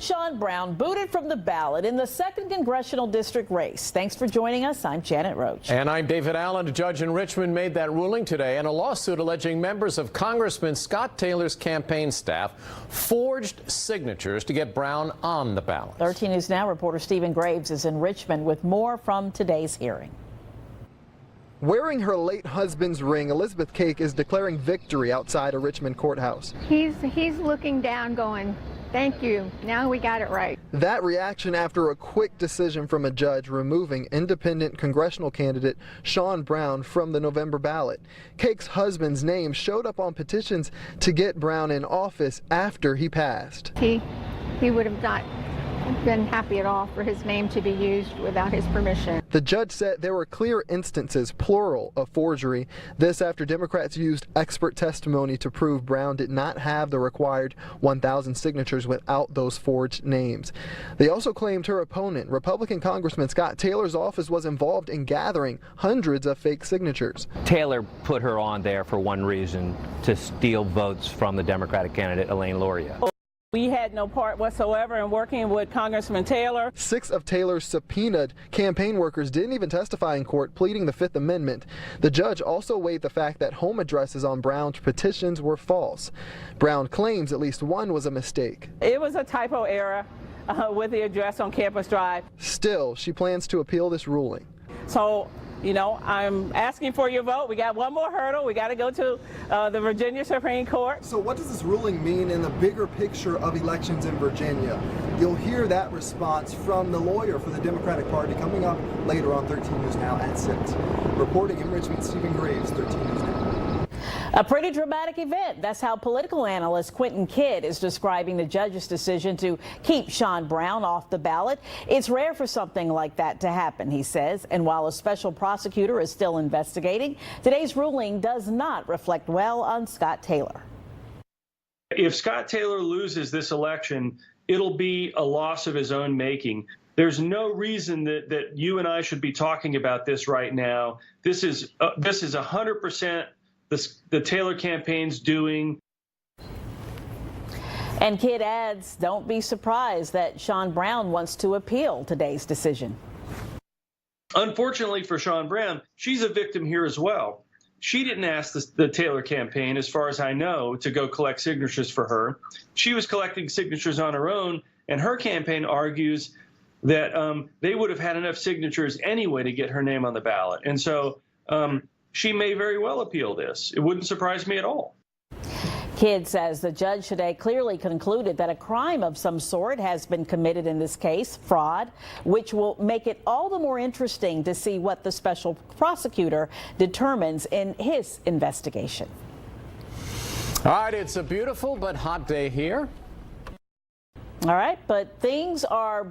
Sean Brown booted from the ballot in the 2nd Congressional District race. Thanks for joining us. I'm Janet Roach. And I'm David Allen. A judge in Richmond made that ruling today in a lawsuit alleging members of Congressman Scott Taylor's campaign staff forged signatures to get Brown on the ballot. 13 News Now reporter Stephen Graves is in Richmond with more from today's hearing. Wearing her late husband's ring, Elizabeth Cake is declaring victory outside a Richmond courthouse. He's looking down going, thank you, now we got it right. That reaction after a quick decision from a judge removing independent congressional candidate Sean Brown from the November ballot. Cake's husband's name showed up on petitions to get Brown in office after he passed. He would have not been happy at all for his name to be used without his permission. The judge said there were clear instances, plural, of forgery. This after Democrats used expert testimony to prove Brown did not have the required 1,000 signatures without those forged names. They also claimed her opponent, Republican Congressman Scott Taylor's office, was involved in gathering hundreds of fake signatures. Taylor put her on there for one reason, to steal votes from the Democratic candidate Elaine Luria. We had no part whatsoever in working with Congressman Taylor. 6 of Taylor's subpoenaed campaign workers didn't even testify in court, pleading the Fifth Amendment. The judge also weighed the fact that home addresses on Brown's petitions were false. Brown claims at least one was a mistake. It was a typo error with the address on Campus Drive. Still, she plans to appeal this ruling. So, you know, I'm asking for your vote. We got one more hurdle. We got to go to the Virginia Supreme Court. So what does this ruling mean in the bigger picture of elections in Virginia? You'll hear that response from the lawyer for the Democratic Party coming up later on 13 News Now at 6. Reporting in Richmond, Stephen Graves, 13 News Now. A pretty dramatic event. That's how political analyst Quentin Kidd is describing the judge's decision to keep Sean Brown off the ballot. It's rare for something like that to happen, he says. And while a special prosecutor is still investigating, today's ruling does not reflect well on Scott Taylor. If Scott Taylor loses this election, it'll be a loss of his own making. There's no reason that you and I should be talking about this right now. This is 100% the Taylor campaign's doing. And Kidd adds, don't be surprised that Sean Brown wants to appeal today's decision. Unfortunately for Sean Brown, she's a victim here as well. She didn't ask the Taylor campaign, as far as I know, to go collect signatures for her. She was collecting signatures on her own, and her campaign argues that they would have had enough signatures anyway to get her name on the ballot. And so she may very well appeal this. It wouldn't surprise me at all. Kidd says the judge today clearly concluded that a crime of some sort has been committed in this case, fraud, which will make it all the more interesting to see what the special prosecutor determines in his investigation. All right, it's a beautiful but hot day here. All right, but things are